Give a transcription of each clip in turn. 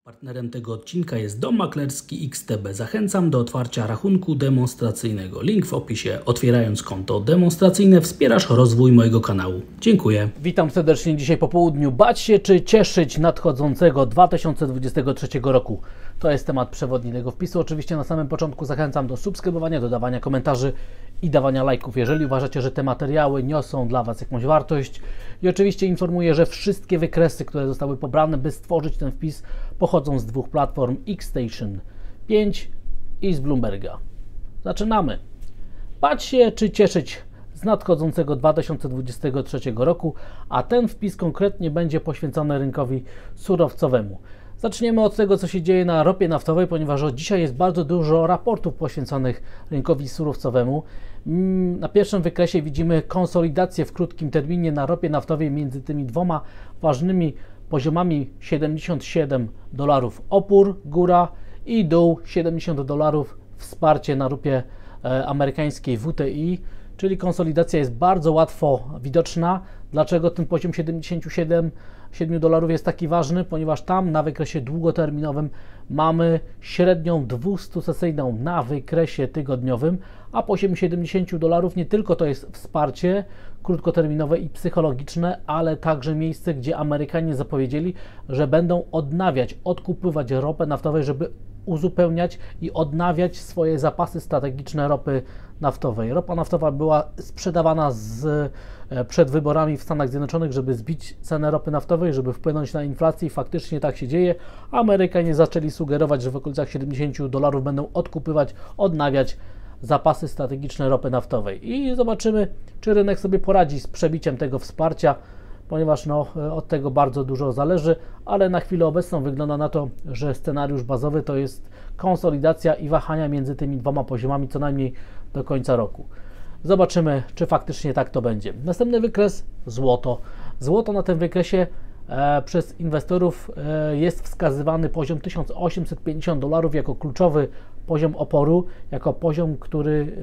Partnerem tego odcinka jest Dom Maklerski XTB. Zachęcam do otwarcia rachunku demonstracyjnego. Link w opisie. Otwierając konto demonstracyjne wspierasz rozwój mojego kanału. Dziękuję. Witam serdecznie dzisiaj po południu. Bać się czy cieszyć nadchodzącego 2023 roku? To jest temat przewodni tego wpisu. Oczywiście na samym początku zachęcam do subskrybowania, dodawania komentarzy i dawania lajków, jeżeli uważacie, że te materiały niosą dla Was jakąś wartość. I oczywiście informuję, że wszystkie wykresy, które zostały pobrane, by stworzyć ten wpis, pochodzą z dwóch platform: Xstation 5 i z Bloomberga. Zaczynamy. Bać się czy cieszyć z nadchodzącego 2023 roku, a ten wpis konkretnie będzie poświęcony rynkowi surowcowemu. Zaczniemy od tego, co się dzieje na ropie naftowej, ponieważ od dzisiaj jest bardzo dużo raportów poświęconych rynkowi surowcowemu. Na pierwszym wykresie widzimy konsolidację w krótkim terminie na ropie naftowej między tymi dwoma ważnymi poziomami: $77 opór, góra, i dół $70 wsparcie na ropie amerykańskiej WTI, czyli konsolidacja jest bardzo łatwo widoczna. Dlaczego ten poziom $77 jest taki ważny? Ponieważ tam na wykresie długoterminowym mamy średnią 200-sesyjną na wykresie tygodniowym, a poziom $70 nie tylko to jest wsparcie krótkoterminowe i psychologiczne, ale także miejsce, gdzie Amerykanie zapowiedzieli, że będą odnawiać, odkupywać ropę naftową, żeby uzupełniać i odnawiać swoje zapasy strategiczne ropy naftowej. Ropa naftowa była sprzedawana przed wyborami w Stanach Zjednoczonych, żeby zbić cenę ropy naftowej, żeby wpłynąć na inflację, i faktycznie tak się dzieje. Amerykanie zaczęli sugerować, że w okolicach $70 będą odkupywać, odnawiać zapasy strategiczne ropy naftowej. I zobaczymy, czy rynek sobie poradzi z przebiciem tego wsparcia, ponieważ od tego bardzo dużo zależy, ale na chwilę obecną wygląda na to, że scenariusz bazowy to jest konsolidacja i wahania między tymi dwoma poziomami co najmniej do końca roku. Zobaczymy, czy faktycznie tak to będzie. Następny wykres: złoto. Złoto na tym wykresie przez inwestorów jest wskazywany poziom $1850 jako kluczowy poziom oporu, jako poziom,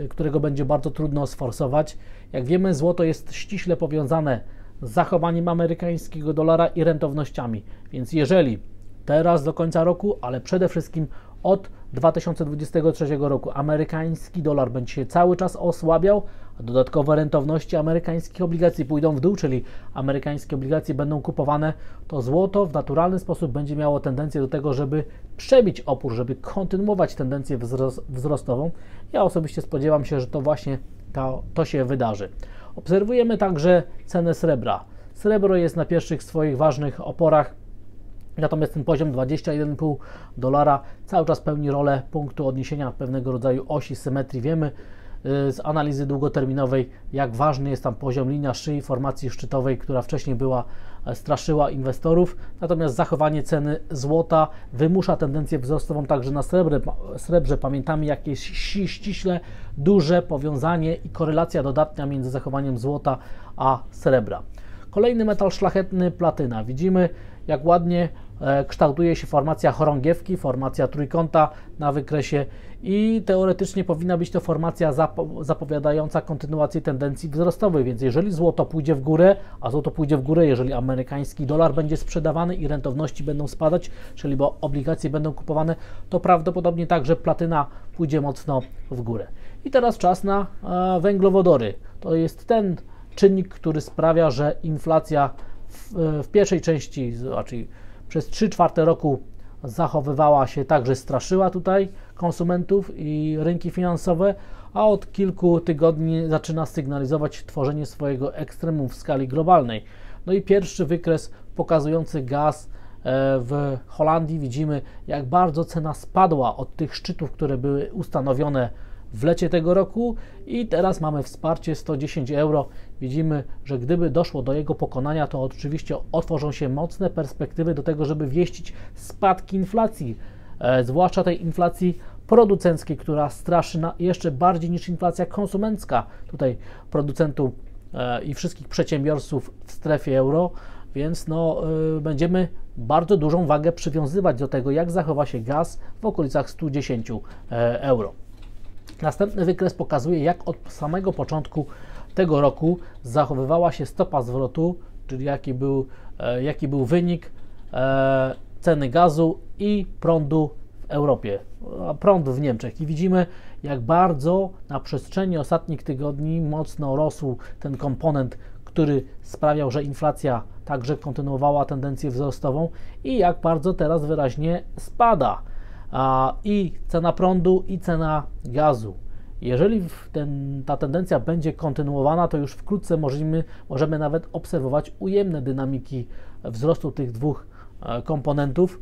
którego będzie bardzo trudno sforsować. Jak wiemy, złoto jest ściśle powiązane z zachowaniem amerykańskiego dolara i rentownościami, więc jeżeli teraz do końca roku, ale przede wszystkim od 2023 roku amerykański dolar będzie się cały czas osłabiał, a dodatkowo rentowności amerykańskich obligacji pójdą w dół, czyli amerykańskie obligacje będą kupowane, to złoto w naturalny sposób będzie miało tendencję do tego, żeby przebić opór, żeby kontynuować tendencję wzrostową. Ja osobiście spodziewam się, że to właśnie to się wydarzy. Obserwujemy także cenę srebra. Srebro jest na pierwszych swoich ważnych oporach, natomiast ten poziom $21,5 cały czas pełni rolę punktu odniesienia, pewnego rodzaju osi symetrii. Wiemy z analizy długoterminowej, jak ważny jest tam poziom linia szyi formacji szczytowej, która wcześniej straszyła inwestorów. Natomiast zachowanie ceny złota wymusza tendencję wzrostową także na srebrze. Pamiętamy, jakie jest ściśle duże powiązanie i korelacja dodatnia między zachowaniem złota a srebra. Kolejny metal szlachetny: platyna. Widzimy, jak ładnie kształtuje się formacja chorągiewki, formacja trójkąta na wykresie, i teoretycznie powinna być to formacja zapowiadająca kontynuację tendencji wzrostowej, więc jeżeli złoto pójdzie w górę, a złoto pójdzie w górę, jeżeli amerykański dolar będzie sprzedawany i rentowności będą spadać, czyli bo obligacje będą kupowane, to prawdopodobnie także platyna pójdzie mocno w górę. I teraz czas na węglowodory. To jest ten czynnik, który sprawia, że inflacja w pierwszej części, znaczy przez 3/4 roku, zachowywała się tak, że straszyła tutaj konsumentów i rynki finansowe, a od kilku tygodni zaczyna sygnalizować tworzenie swojego ekstremum w skali globalnej. No i pierwszy wykres pokazujący gaz w Holandii. Widzimy, jak bardzo cena spadła od tych szczytów, które były ustanowione w lecie tego roku, i teraz mamy wsparcie €110. Widzimy, że gdyby doszło do jego pokonania, to oczywiście otworzą się mocne perspektywy do tego, żeby wieścić spadki inflacji, zwłaszcza tej inflacji producenckiej, która straszy jeszcze bardziej niż inflacja konsumencka tutaj producentów i wszystkich przedsiębiorców w strefie euro, więc będziemy bardzo dużą wagę przywiązywać do tego, jak zachowa się gaz w okolicach €110. Następny wykres pokazuje, jak od samego początku tego roku zachowywała się stopa zwrotu, czyli jaki był wynik ceny gazu i prądu w Europie, a prąd w Niemczech. I widzimy, jak bardzo na przestrzeni ostatnich tygodni mocno rosł ten komponent, który sprawiał, że inflacja także kontynuowała tendencję wzrostową i jak bardzo teraz wyraźnie spada i cena prądu, i cena gazu. Jeżeli ta tendencja będzie kontynuowana, to już wkrótce możemy nawet obserwować ujemne dynamiki wzrostu tych dwóch komponentów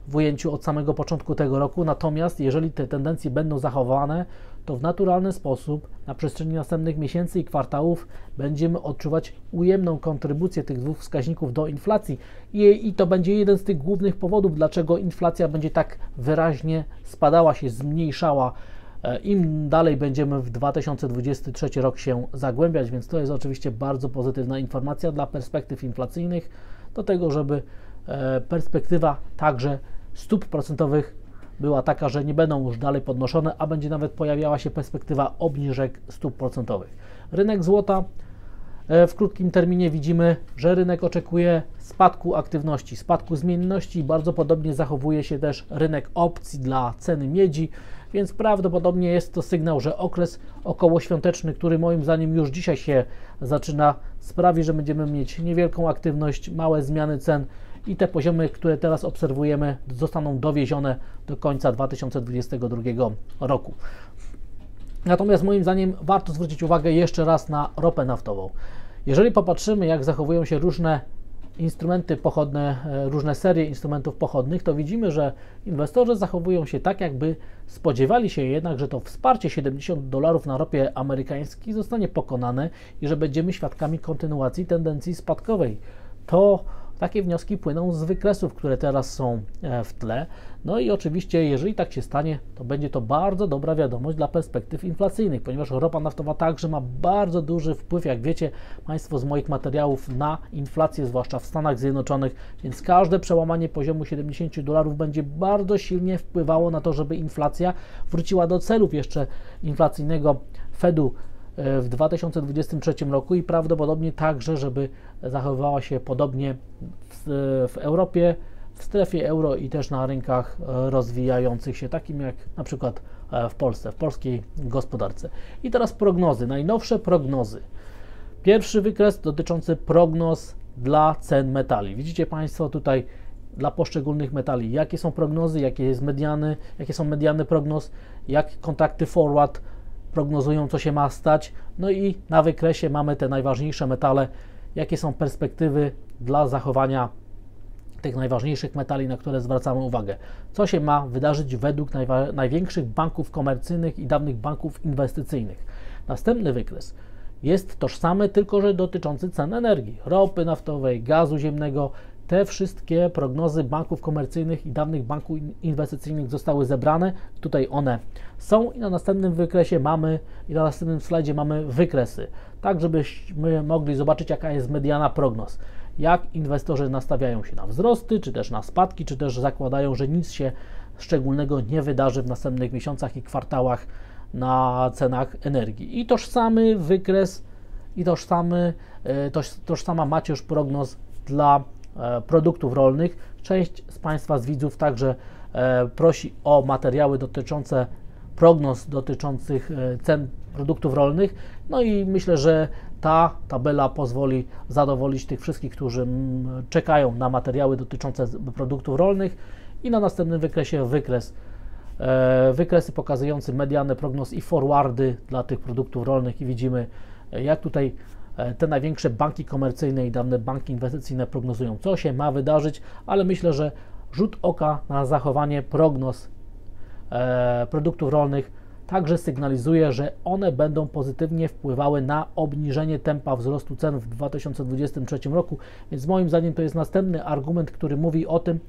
w ujęciu od samego początku tego roku. Natomiast jeżeli te tendencje będą zachowane, to w naturalny sposób na przestrzeni następnych miesięcy i kwartałów będziemy odczuwać ujemną kontrybucję tych dwóch wskaźników do inflacji i to będzie jeden z tych głównych powodów, dlaczego inflacja będzie tak wyraźnie spadała się, zmniejszała, im dalej będziemy w 2023 rok się zagłębiać, więc to jest oczywiście bardzo pozytywna informacja dla perspektyw inflacyjnych, do tego, żeby perspektywa także stóp procentowych była taka, że nie będą już dalej podnoszone, a będzie nawet pojawiała się perspektywa obniżek stóp procentowych. Rynek złota w krótkim terminie widzimy, że rynek oczekuje spadku aktywności, spadku zmienności i bardzo podobnie zachowuje się też rynek opcji dla ceny miedzi, więc prawdopodobnie jest to sygnał, że okres okołoświąteczny, który moim zdaniem już dzisiaj się zaczyna, sprawi, że będziemy mieć niewielką aktywność, małe zmiany cen i te poziomy, które teraz obserwujemy, zostaną dowiezione do końca 2022 roku. Natomiast moim zdaniem warto zwrócić uwagę jeszcze raz na ropę naftową. Jeżeli popatrzymy, jak zachowują się różne instrumenty pochodne, różne serie instrumentów pochodnych, to widzimy, że inwestorzy zachowują się tak, jakby spodziewali się jednak, że to wsparcie $70 na ropie amerykańskiej zostanie pokonane i że będziemy świadkami kontynuacji tendencji spadkowej. Takie wnioski płyną z wykresów, które teraz są w tle. No i oczywiście, jeżeli tak się stanie, to będzie to bardzo dobra wiadomość dla perspektyw inflacyjnych, ponieważ ropa naftowa także ma bardzo duży wpływ, jak wiecie Państwo z moich materiałów, na inflację, zwłaszcza w Stanach Zjednoczonych, więc każde przełamanie poziomu $70 będzie bardzo silnie wpływało na to, żeby inflacja wróciła do celów jeszcze inflacyjnego Fedu w 2023 roku i prawdopodobnie także, żeby zachowywała się podobnie w Europie, w strefie euro i też na rynkach rozwijających się, takim jak na przykład w Polsce, w polskiej gospodarce. I teraz prognozy, najnowsze prognozy. Pierwszy wykres dotyczący prognoz dla cen metali. Widzicie Państwo tutaj dla poszczególnych metali, jakie są prognozy, jakie są mediany prognoz, jak kontrakty forward prognozują, co się ma stać. No i na wykresie mamy te najważniejsze metale, jakie są perspektywy dla zachowania tych najważniejszych metali, na które zwracamy uwagę. Co się ma wydarzyć według największych banków komercyjnych i dawnych banków inwestycyjnych. Następny wykres jest tożsamy, tylko że dotyczący cen energii, ropy naftowej, gazu ziemnego. Te wszystkie prognozy banków komercyjnych i dawnych banków inwestycyjnych zostały zebrane. Tutaj one są i na następnym wykresie na następnym slajdzie mamy wykresy, tak żebyśmy mogli zobaczyć, jaka jest mediana prognoz. Jak inwestorzy nastawiają się na wzrosty, czy też na spadki, czy też zakładają, że nic się szczególnego nie wydarzy w następnych miesiącach i kwartałach na cenach energii. I tożsamy wykres i tożsama macierz prognoz dla produktów rolnych. Część z Państwa, z widzów także prosi o materiały dotyczące prognoz dotyczących cen produktów rolnych. No i myślę, że ta tabela pozwoli zadowolić tych wszystkich, którzy czekają na materiały dotyczące produktów rolnych. I na następnym wykresie wykresy pokazujące mediany prognoz i forwardy dla tych produktów rolnych i widzimy, jak tutaj te największe banki komercyjne i dawne banki inwestycyjne prognozują, co się ma wydarzyć, ale myślę, że rzut oka na zachowanie prognoz produktów rolnych także sygnalizuje, że one będą pozytywnie wpływały na obniżenie tempa wzrostu cen w 2023 roku, więc moim zdaniem to jest następny argument, który mówi o tym,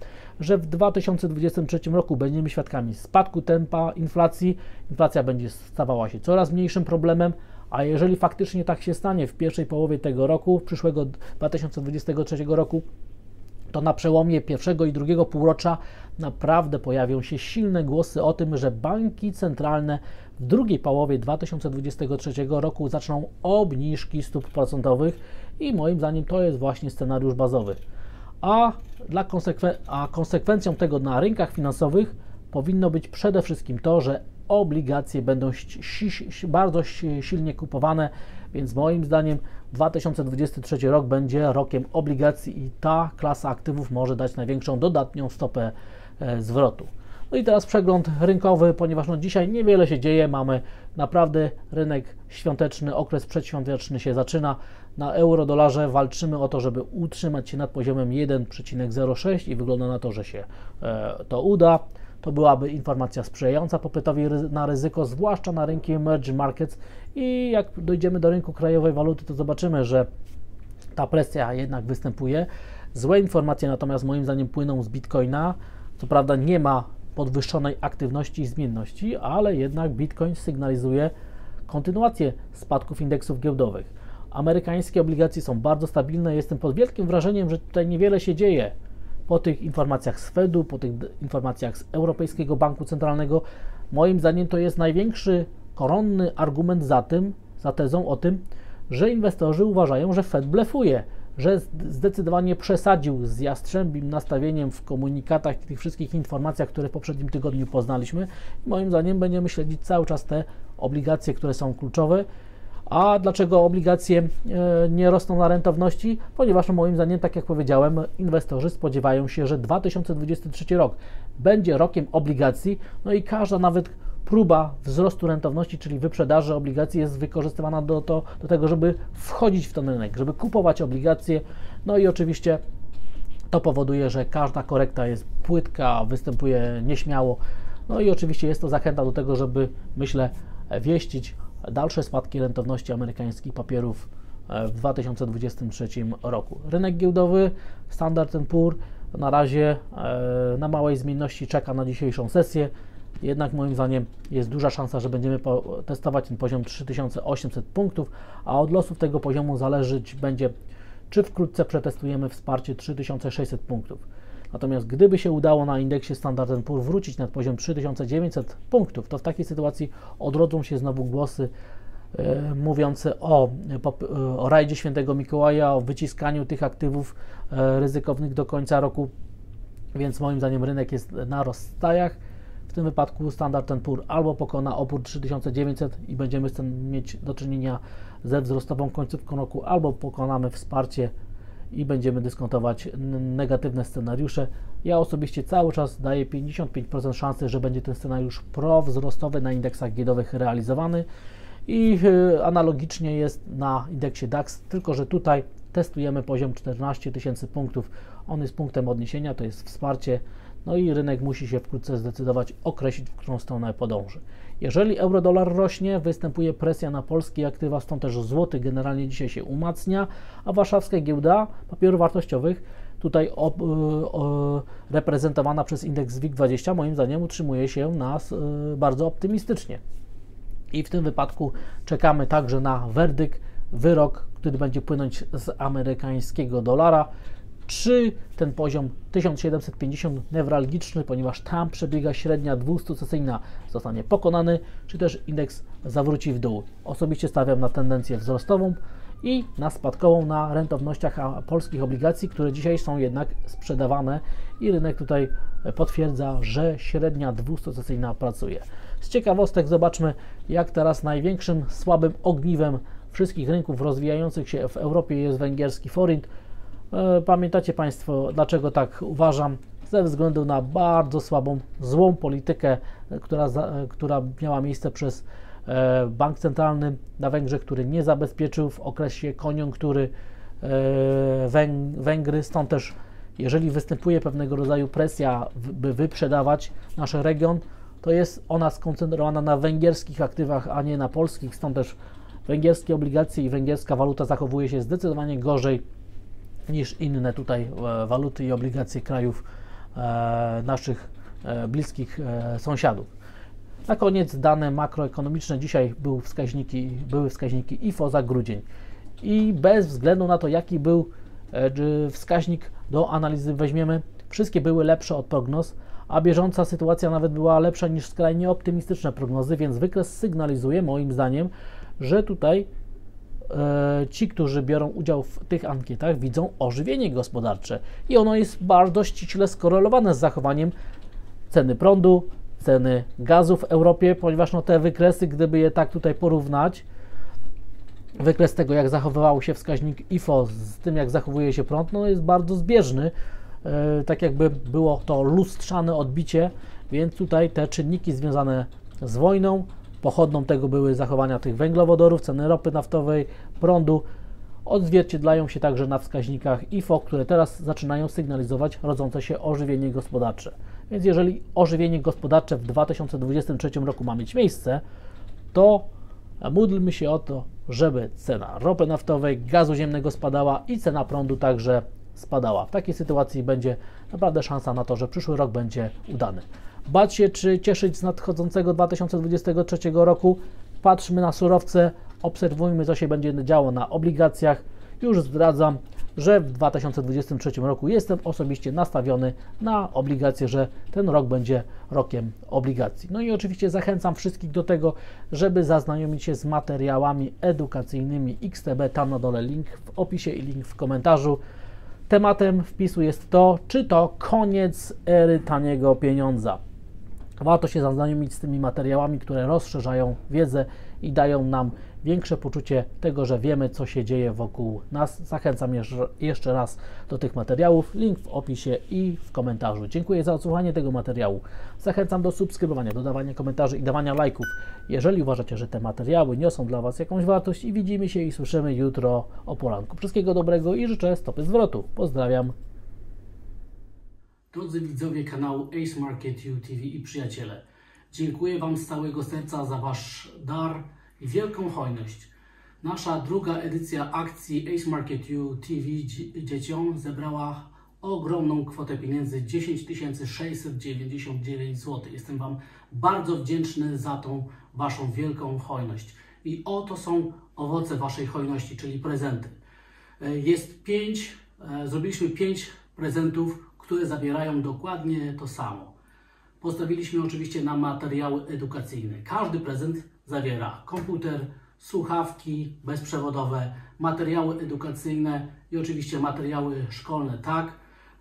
że w 2023 roku będziemy świadkami spadku tempa inflacji, inflacja będzie stawała się coraz mniejszym problemem, a jeżeli faktycznie tak się stanie w pierwszej połowie tego roku, przyszłego 2023 roku, to na przełomie pierwszego i drugiego półrocza naprawdę pojawią się silne głosy o tym, że banki centralne w drugiej połowie 2023 roku zaczną obniżki stóp procentowych i moim zdaniem to jest właśnie scenariusz bazowy. a konsekwencją tego na rynkach finansowych powinno być przede wszystkim to, że obligacje będą bardzo silnie kupowane, więc moim zdaniem 2023 rok będzie rokiem obligacji i ta klasa aktywów może dać największą dodatnią stopę zwrotu. No i teraz przegląd rynkowy, ponieważ dzisiaj niewiele się dzieje, mamy naprawdę rynek świąteczny, okres przedświąteczny się zaczyna. Na euro-dolarze walczymy o to, żeby utrzymać się nad poziomem 1,06 i wygląda na to, że się to uda. To byłaby informacja sprzyjająca popytowi na ryzyko, zwłaszcza na rynki emerging markets i jak dojdziemy do rynku krajowej waluty, to zobaczymy, że ta presja jednak występuje. Złe informacje natomiast moim zdaniem płyną z Bitcoina. Co prawda nie ma podwyższonej aktywności i zmienności, ale jednak Bitcoin sygnalizuje kontynuację spadków indeksów giełdowych. Amerykańskie obligacje są bardzo stabilne. Jestem pod wielkim wrażeniem, że tutaj niewiele się dzieje. Po tych informacjach z Fedu, po tych informacjach z Europejskiego Banku Centralnego, moim zdaniem to jest największy koronny argument za tezą o tym, że inwestorzy uważają, że Fed blefuje, że zdecydowanie przesadził z jastrzębim nastawieniem w komunikatach i tych wszystkich informacjach, które w poprzednim tygodniu poznaliśmy. Moim zdaniem będziemy śledzić cały czas te obligacje, które są kluczowe. A dlaczego obligacje nie rosną na rentowności? Ponieważ moim zdaniem, tak jak powiedziałem, inwestorzy spodziewają się, że 2023 rok będzie rokiem obligacji, no i każda nawet próba wzrostu rentowności, czyli wyprzedaży obligacji jest wykorzystywana do tego, żeby wchodzić w ten rynek, żeby kupować obligacje, no i oczywiście to powoduje, że każda korekta jest płytka, występuje nieśmiało, no i oczywiście jest to zachęta do tego, żeby, myślę, wieścić dalsze spadki rentowności amerykańskich papierów w 2023 roku. Rynek giełdowy Standard & Poor's na razie na małej zmienności czeka na dzisiejszą sesję, jednak moim zdaniem jest duża szansa, że będziemy testować ten poziom 3800 punktów, a od losów tego poziomu zależeć będzie, czy wkrótce przetestujemy wsparcie 3600 punktów. Natomiast gdyby się udało na indeksie Standard & Poor's wrócić na poziom 3900 punktów, to w takiej sytuacji odrodzą się znowu głosy mówiące o rajdzie Świętego Mikołaja, o wyciskaniu tych aktywów ryzykownych do końca roku, więc moim zdaniem rynek jest na rozstajach. W tym wypadku Standard & Poor's albo pokona opór 3900 i będziemy z tym mieć do czynienia ze wzrostową końcówką roku, albo pokonamy wsparcie i będziemy dyskontować negatywne scenariusze. Ja osobiście cały czas daję 55% szansy, że będzie ten scenariusz prowzrostowy na indeksach giełdowych realizowany i analogicznie jest na indeksie DAX, tylko że tutaj testujemy poziom 14 000 punktów. On jest punktem odniesienia, to jest wsparcie, no i rynek musi się wkrótce zdecydować, określić, w którą stronę podąży. Jeżeli euro-dolar rośnie, występuje presja na polskie aktywa, stąd też złoty generalnie dzisiaj się umacnia, a warszawska giełda papierów wartościowych, tutaj reprezentowana przez indeks WIG20, moim zdaniem utrzymuje się nas bardzo optymistycznie. I w tym wypadku czekamy także na werdykt, wyrok, który będzie płynąć z amerykańskiego dolara. Czy ten poziom 1750 newralgiczny, ponieważ tam przebiega średnia 200-sesyjna, zostanie pokonany, czy też indeks zawróci w dół. Osobiście stawiam na tendencję wzrostową i na spadkową na rentownościach polskich obligacji, które dzisiaj są jednak sprzedawane i rynek tutaj potwierdza, że średnia 200-sesyjna pracuje. Z ciekawostek zobaczmy, jak teraz największym słabym ogniwem wszystkich rynków rozwijających się w Europie jest węgierski forint. Pamiętacie Państwo, dlaczego tak uważam? Ze względu na bardzo słabą, złą politykę, która miała miejsce przez Bank Centralny na Węgrzech, który nie zabezpieczył w okresie koniunktury Węgry. Stąd też, jeżeli występuje pewnego rodzaju presja, by wyprzedawać nasz region, to jest ona skoncentrowana na węgierskich aktywach, a nie na polskich. Stąd też węgierskie obligacje i węgierska waluta zachowuje się zdecydowanie gorzej niż inne tutaj waluty i obligacje krajów naszych bliskich sąsiadów. Na koniec dane makroekonomiczne. Dzisiaj były wskaźniki IFO za grudzień i bez względu na to, jaki był wskaźnik do analizy weźmiemy, wszystkie były lepsze od prognoz, a bieżąca sytuacja nawet była lepsza niż skrajnie optymistyczne prognozy, więc wykres sygnalizuje moim zdaniem, że tutaj ci, którzy biorą udział w tych ankietach, widzą ożywienie gospodarcze i ono jest bardzo ściśle skorelowane z zachowaniem ceny prądu, ceny gazu w Europie, ponieważ no te wykresy, gdyby je tak tutaj porównać, wykres tego, jak zachowywał się wskaźnik IFO z tym, jak zachowuje się prąd, no jest bardzo zbieżny, tak jakby było to lustrzane odbicie, więc tutaj te czynniki związane z wojną, pochodną tego były zachowania tych węglowodorów, ceny ropy naftowej, prądu, odzwierciedlają się także na wskaźnikach IFO, które teraz zaczynają sygnalizować rodzące się ożywienie gospodarcze. Więc jeżeli ożywienie gospodarcze w 2023 roku ma mieć miejsce, to módlmy się o to, żeby cena ropy naftowej, gazu ziemnego spadała i cena prądu także spadała. W takiej sytuacji będzie naprawdę szansa na to, że przyszły rok będzie udany. Bać się czy cieszyć z nadchodzącego 2023 roku? Patrzmy na surowce, obserwujmy, co się będzie działo na obligacjach. Już zdradzam, że w 2023 roku jestem osobiście nastawiony na obligacje, że ten rok będzie rokiem obligacji. No i oczywiście zachęcam wszystkich do tego, żeby zaznajomić się z materiałami edukacyjnymi XTB, tam na dole link w opisie i link w komentarzu. Tematem wpisu jest to, czy to koniec ery taniego pieniądza. Warto się zaznajomić z tymi materiałami, które rozszerzają wiedzę i dają nam większe poczucie tego, że wiemy, co się dzieje wokół nas. Zachęcam jeszcze raz do tych materiałów. Link w opisie i w komentarzu. Dziękuję za odsłuchanie tego materiału. Zachęcam do subskrybowania, dodawania komentarzy i dawania lajków, jeżeli uważacie, że te materiały niosą dla Was jakąś wartość i widzimy się i słyszymy jutro o poranku. Wszystkiego dobrego i życzę stopy zwrotu. Pozdrawiam. Drodzy widzowie kanału Ace Market U TV i przyjaciele, dziękuję Wam z całego serca za Wasz dar i wielką hojność. Nasza druga edycja akcji Ace Market U TV dzieciom zebrała ogromną kwotę pieniędzy, 10 699 zł. Jestem Wam bardzo wdzięczny za tą Waszą wielką hojność. I oto są owoce Waszej hojności, czyli prezenty. Zrobiliśmy 5 prezentów, które zawierają dokładnie to samo. Postawiliśmy oczywiście na materiały edukacyjne. Każdy prezent zawiera komputer, słuchawki bezprzewodowe, materiały edukacyjne i oczywiście materiały szkolne, tak,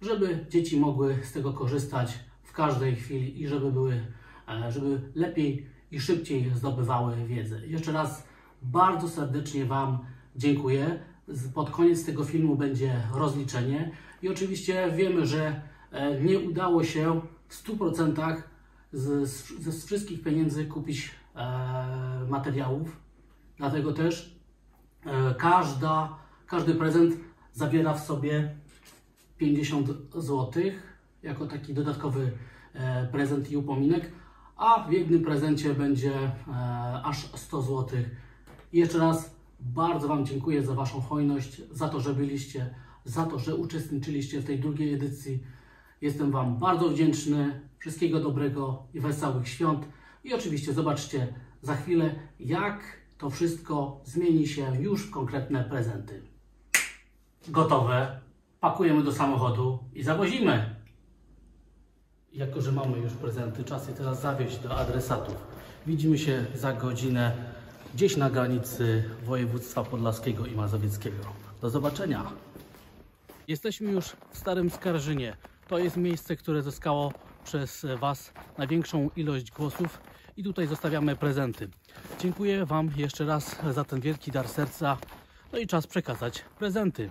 żeby dzieci mogły z tego korzystać w każdej chwili i żeby lepiej i szybciej zdobywały wiedzę. Jeszcze raz bardzo serdecznie Wam dziękuję. Pod koniec tego filmu będzie rozliczenie i oczywiście wiemy, że nie udało się w 100% ze wszystkich pieniędzy kupić materiałów, dlatego też każdy prezent zawiera w sobie 50 zł jako taki dodatkowy prezent i upominek, a w jednym prezencie będzie aż 100 zł. I jeszcze raz bardzo Wam dziękuję za Waszą hojność, za to, że byliście, za to, że uczestniczyliście w tej drugiej edycji. Jestem Wam bardzo wdzięczny. Wszystkiego dobrego i wesołych świąt. I oczywiście zobaczcie za chwilę, jak to wszystko zmieni się już w konkretne prezenty. Gotowe. Pakujemy do samochodu i zawozimy. Jako że mamy już prezenty, czas je teraz zawieźć do adresatów. Widzimy się za godzinę gdzieś na granicy województwa podlaskiego i mazowieckiego. Do zobaczenia. Jesteśmy już w Starym Skarżynie. To jest miejsce, które zyskało przez Was największą ilość głosów i tutaj zostawiamy prezenty. Dziękuję Wam jeszcze raz za ten wielki dar serca. No i czas przekazać prezenty.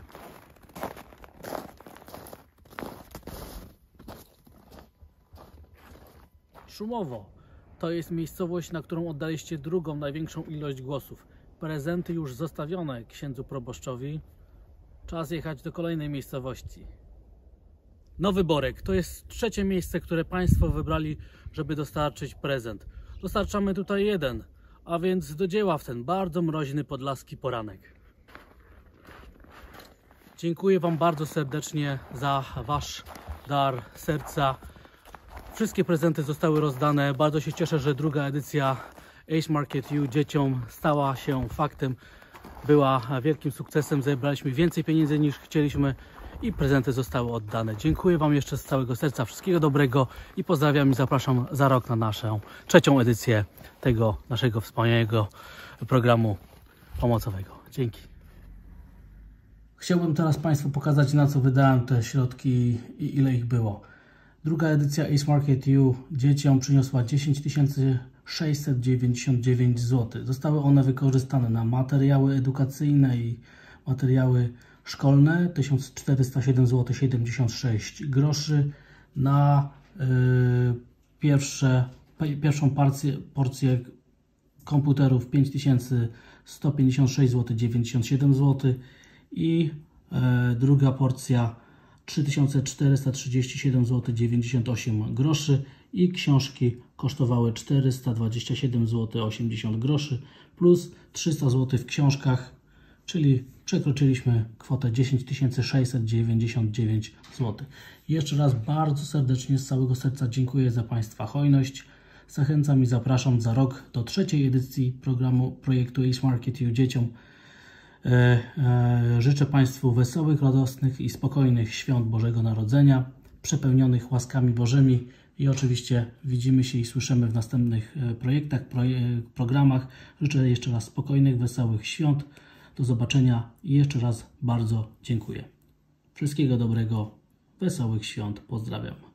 Szumowo to jest miejscowość, na którą oddaliście drugą największą ilość głosów. Prezenty już zostawione księdzu proboszczowi. Czas jechać do kolejnej miejscowości. Nowy Borek to jest trzecie miejsce, które Państwo wybrali, żeby dostarczyć prezent. Dostarczamy tutaj jeden, a więc do dzieła w ten bardzo mroźny podlaski poranek. Dziękuję Wam bardzo serdecznie za Wasz dar serca. Wszystkie prezenty zostały rozdane. Bardzo się cieszę, że druga edycja Ace Market U dzieciom stała się faktem. Była wielkim sukcesem. Zebraliśmy więcej pieniędzy niż chcieliśmy i prezenty zostały oddane. Dziękuję Wam jeszcze z całego serca. Wszystkiego dobrego i pozdrawiam i zapraszam za rok na naszą trzecią edycję tego naszego wspaniałego programu pomocowego. Dzięki. Chciałbym teraz Państwu pokazać, na co wydałem te środki i ile ich było. Druga edycja Ace Market U dzieciom przyniosła 10 699 zł. Zostały one wykorzystane na materiały edukacyjne i materiały szkolne, 1407 zł 76 groszy, na pierwszą porcję komputerów 5156 zł 97 zł i druga porcja 3437 zł 98 groszy i książki kosztowały 427 zł 80 groszy plus 300 zł w książkach, czyli przekroczyliśmy kwotę 10 699 zł. Jeszcze raz bardzo serdecznie z całego serca dziękuję za Państwa hojność. Zachęcam i zapraszam za rok do trzeciej edycji projektu Ace Market U dzieciom. Życzę Państwu wesołych, radosnych i spokojnych świąt Bożego Narodzenia, przepełnionych łaskami Bożymi i oczywiście widzimy się i słyszymy w następnych projektach, programach. Życzę jeszcze raz spokojnych, wesołych świąt. Do zobaczenia i jeszcze raz bardzo dziękuję. Wszystkiego dobrego, wesołych świąt, pozdrawiam.